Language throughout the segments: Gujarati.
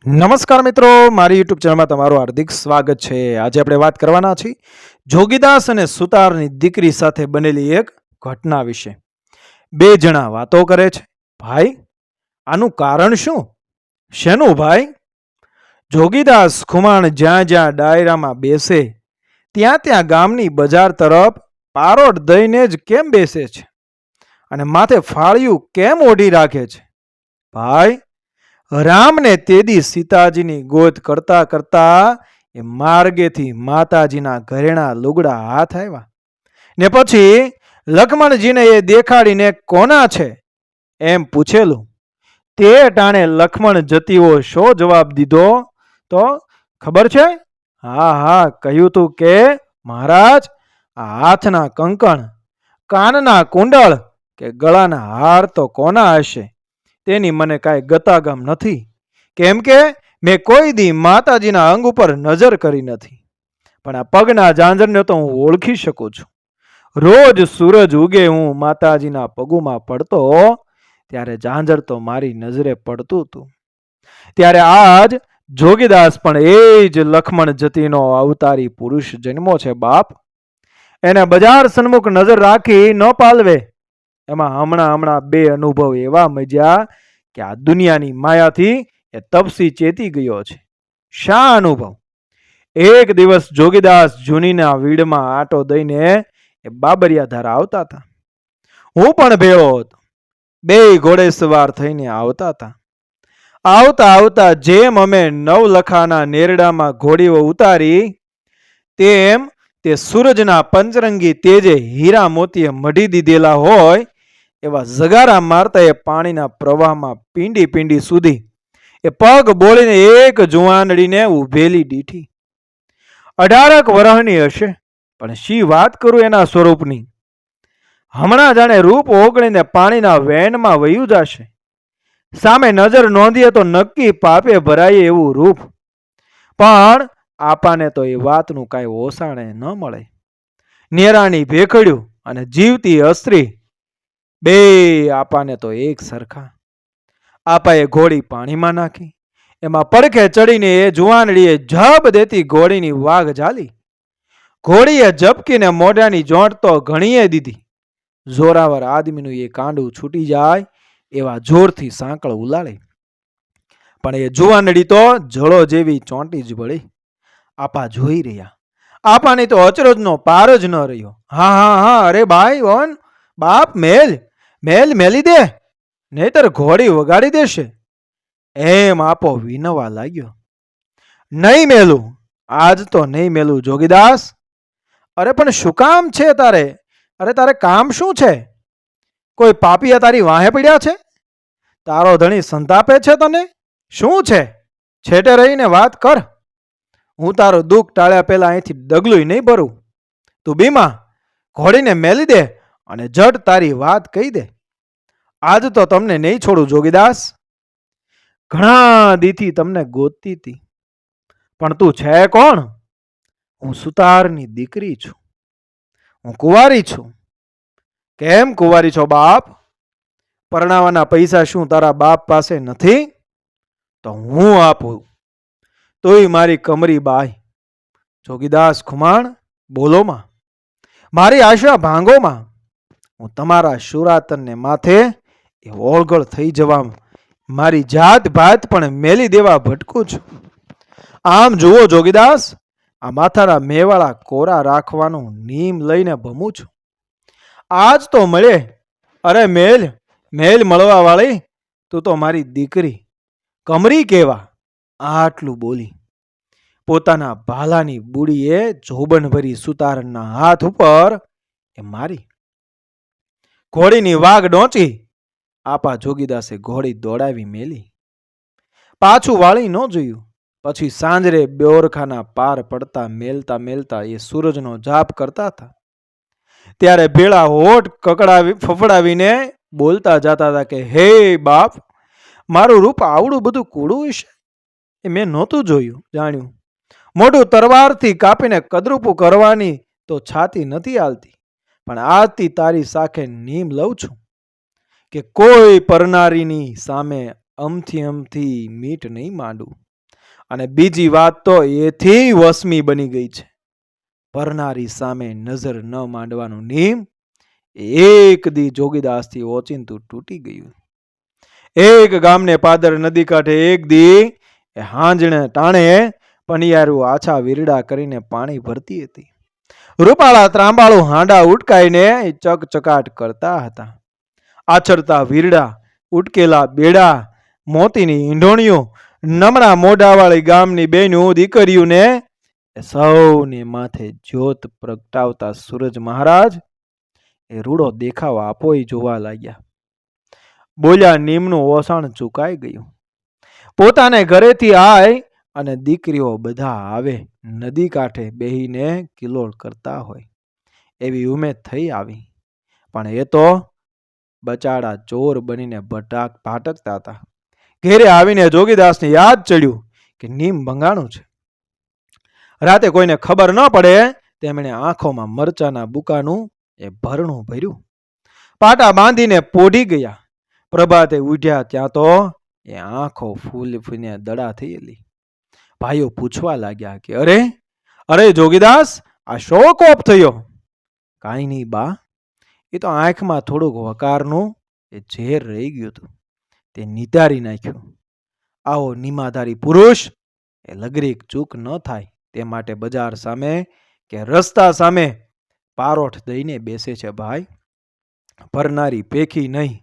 નમસ્કાર મિત્રો, મારી યુટ્યુબ ચેનલમાં તમારું હાર્દિક સ્વાગત છે. આજે આપણે વાત કરવાના છીએ જોગીદાસ અને સુતારની દીકરી સાથે બનેલી એક ઘટના વિશે. બે જણા વાતો કરે છે. ભાઈ, આનું કારણ શું? શેનું ભાઈ? જોગીદાસ ખુમાણ જ્યાં જ્યાં ડાયરામાં બેસે ત્યાં ત્યાં ગામની બજાર તરફ પારોડ દઈને જ કેમ બેસે છે અને માથે ફાળિયું કેમ ઓઢી રાખે છે? ભાઈ, રામને તેદી સીતાજીની ગોદ કરતા કરતા એ માર્ગેથી માતાજીના ઘરેણા લુગડા હાથ આવ્યા ને પછી લક્ષ્મણજીને એ દેખાડીને કોના છે એમ પૂછેલું. તે ટાણે લક્ષ્મણ જતીઓ શો જવાબ દીધો તો ખબર છે? હા, કહ્યું તું કે મહારાજ, આ હાથના કંકણ, કાનના કુંડળ કે ગળાના હાર તો કોના હશે તેની મને કાંઈ ગતાગમ નથી, કેમ કે મેં કોઈ દી માતાજીના અંગ ઉપર નજર કરી નથી. પણ આ પગના ઝાંઝરને તો હું ઓળખી શકું છું. રોજ સૂરજ ઉગે હું માતાજીના પગુમાં પડતો ત્યારે ઝાંઝર તો મારી નજરે પડતું હતું. ત્યારે આજ જોગીદાસ પણ એ જ લક્ષ્મણ જતીનો અવતારી પુરુષ જન્મો છે બાપ. એને બજાર સન્મુખ નજર રાખી ન પાલવે. એમાં હમણાં બે અનુભવ એવા મજ્યા કે આ દુનિયાની માયાથી એ તપસી ચેતી ગયો છે. શા અનુભવ? એક દિવસ જોગીદાસ જૂનીના વીડમાં આટો દઈને એ બાબરિયા ધારા આવતા હતા. હું પણ ભેળો હતો. બે ઘોડે સવાર થઈને આવતા હતા. આવતા આવતા જેમ અમે નવલખાના નેરડામાં ઘોડીઓ ઉતારી તેમ તે સૂરજના પંચરંગી તેજે હીરા મોતીએ મઢી દીધેલા હોય એવા જગારા મારતા એ પાણીના પ્રવાહમાં પીંડી પીંડી સુધી એ પગ બોળીને એક જુવાનડીને ઉભેલી દીઠી. 18 વરહની હશે, પણ શી વાત કરું એના સ્વરૂપની. હમણાં જાણે રૂપ ઓગળીને પાણીના વેનમાં વયું જશે. સામે નજર નોંધીએ તો નક્કી પાપે ભરાય એવું રૂપ. પણ આપાને તો એ વાતનું કાંઈ ઓસાણે ન મળે. નેરાણી ભેખડ્યું અને જીવતી અસ્ત્રી બે આપાને તો એક સરખા. આપાએ ઘોડી પાણીમાં નાખી. એમાં પડખે ચડીને એ જુવાનડીએ જબ દેતી ઘોડીની વાઘ ઝાલી. ઘોડીએ ઝપકીને મોઢાની જોંટ તો ઘણીએ દીધી. જોરાવર આદમીનું એ કાંડું છૂટી જાય એવા જોરથી સાંકળ ઉલાળી. પણ એ જુવાનડી તો જળો જેવી ચોંટી જ ભળી. આપા જોઈ રહ્યા. આપાની તો અચરજનો પાર જ ન રહ્યો. હા, અરે ભાઈ વન બાપ, મેલ મેલી દે, નહીતર ઘોડી વગાડી દેશે એમ આપો વિનવા લાગ્યો. નહીં મેલું, આજ તો નહીં મેલું જોગીદાસ. અરે પણ શું કામ છે તારે? અરે તારે કામ શું છે? કોઈ પાપીયા તારી વાહે પડ્યા છે? તારો ધણી સંતાપે છે તને? શું છે? છેટે રહીને વાત કર. હું તારું દુઃખ ટાળ્યા પહેલા અહીંથી ડગલું નહીં ભરું. તું બીમા ઘોડીને મેલી દે અને જટ તારી વાત કહી દે. આજ તો તમને નહીં છોડું જોગીદાસ. ઘણા દીથી તમને ગોતતી હતી, પણ તું છે કોણ? હું સુતારની દીકરી છું. હું કુંવારી છું. કેમ કુંવારી છો બાપ? પરણાવાના પૈસા શું તારા બાપ પાસે નથી? તો હું આપું. તોય મારી કમરી બાઈ. જોગીદાસ ખુમાણ, બોલોમાં, મારી આશા ભાંગોમાં. હું તમારા શુરાતનને માથે એ ઓળગળ થઈ જવા મારી જાત ભાત પણ મેલી દેવા ભટકું છું. આમ જુઓ જોગીદાસ, આ માથાના મેવાળા કોરા રાખવાનું નીમ લઈને ભમું છું. આજ તો મળે. અરે મેલ મળવા વાળી, તું તો મારી દીકરી કમરી કેવા. આટલું બોલી પોતાના ભાલાની બુડીએ જોબન ભરી સુતારના હાથ ઉપર એ મારી. ઘોડીની વાઘ ડોંચી. આપા જોગીદાસે ઘોડી દોડાવી મેલી. પાછું વાળી ન જોયું. પછી સાંજરે બ્યોરખાના પાર પડતા મેલતા મેલતા એ સૂરજનો જાપ કરતા હતા. ત્યારે ભેળા હોઠ ફફડાવીને બોલતા જતા હતા કે હે બાપ, મારું રૂપ આવડું બધું કૂડું હશે એ મેં નહોતું જોયું જાણ્યું. મોઢું તરવારથી કાપીને કદરૂપું કરવાની તો છાતી નથી હાલતી, પણ આજથી તારી સાખે નીમ લઉં છું કે કોઈ પરનારીની સામે અમથી મીટ નહીં માંડું. અને બીજી વાત તો એથી વસમી બની ગઈ છે. પરનારી સામે નજર ન માંડવાનું નિયમ એક દી જોગીદાસથી ઓચિંતું તૂટી ગયું. એક ગામને પાદર નદી કાંઠે એક દી હાંજણે ટાણે પનિયારું આછા વીરડા કરીને પાણી ભરતી હતી. રૂપાળા ત્રાંબાળું હાંડા ઉટકાઈને ચકચકાટ કરતા હતા. આછરતા વીરડા, ઉટકેલા બેડા, મોતીની ઈંઢોણીઓ, નમણા મોઢાવાળી ગામની બેનું દીકરીઓને સૌને માથે જ્યોત પ્રગટાવતા સૂરજ મહારાજ એ રૂડો દેખાવ આપોય જોવા લાગ્યા. બોલ્યા, નીમનું ઓસાણ ચૂકાઈ ગયું. પોતાને ઘરેથી આય અને દીકરીઓ બધા આવે, નદી કાંઠે બેહીને કિલોળ કરતા હોય એવી ઉમેદ થઈ આવી. પણ એ તો બચાડા ચોર બનીને ભાટકતા હતા. ઘેરે આવીને જોગીદાસને યાદ ચડ્યું કે નીમ ભંગાણું છે. રાતે કોઈને ખબર ન પડે તેમણે આંખોમાં મરચાના બુકાનું એ ભરણું ભર્યું. પાટા બાંધીને પોઢી ગયા. પ્રભાતે ઉઠ્યા ત્યાં તો એ આંખો ફૂલીને દડા થયેલી. ભાઈઓ પૂછવા લાગ્યા કે અરે અરે જોગીદાસ, આ શો કોપ થયો? કાંઈ નહીં બા, એ તો આંખમાં થોડુંક વકારનું એ ઝેર રહી ગયું હતું, તે નિતારી નાખ્યું. આવો નિમાધારી પુરુષ એ લગરીક ચૂક ન થાય તે માટે બજાર સામે કે રસ્તા સામે પારોઠ દઈને બેસે છે ભાઈ. પરનારી પેખી નહીં,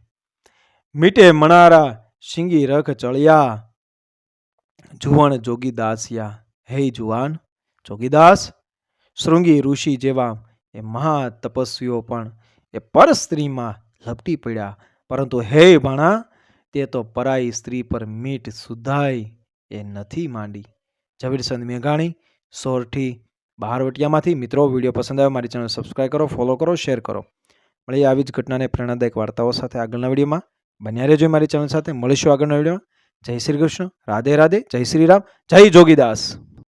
મીટે મણારા શીંગી રખ ચળિયા, જુવણ જોગીદાસિયા. હે જુવાન જોગીદાસ, શૃંગી ઋષિ જેવા એ મહા તપસ્વીઓ પણ એ પર સ્ત્રીમાં લપટી પડ્યા, પરંતુ હે ભાણા, તે તો પરાઈ સ્ત્રી પર મીઠ સુધાય એ નથી માંડી. ઝવેરચંદ મેઘાણી, સોરઠી, બહારવટિયામાંથી. મિત્રો, વિડીયો પસંદ આવ્યો મારી ચેનલ સબસ્ક્રાઈબ કરો, ફોલો કરો, શેર કરો. મળીએ આવી જ ઘટનાને પ્રેરણાદાયક વાર્તાઓ સાથે આગળના વિડીયોમાં. બન્યા રહેજો મારી ચેનલ સાથે. મળીશું આગળના વિડીયોમાં. જય શ્રી કૃષ્ણ, રાધે રાધે, જય શ્રી રામ, જય જોગીદાસ.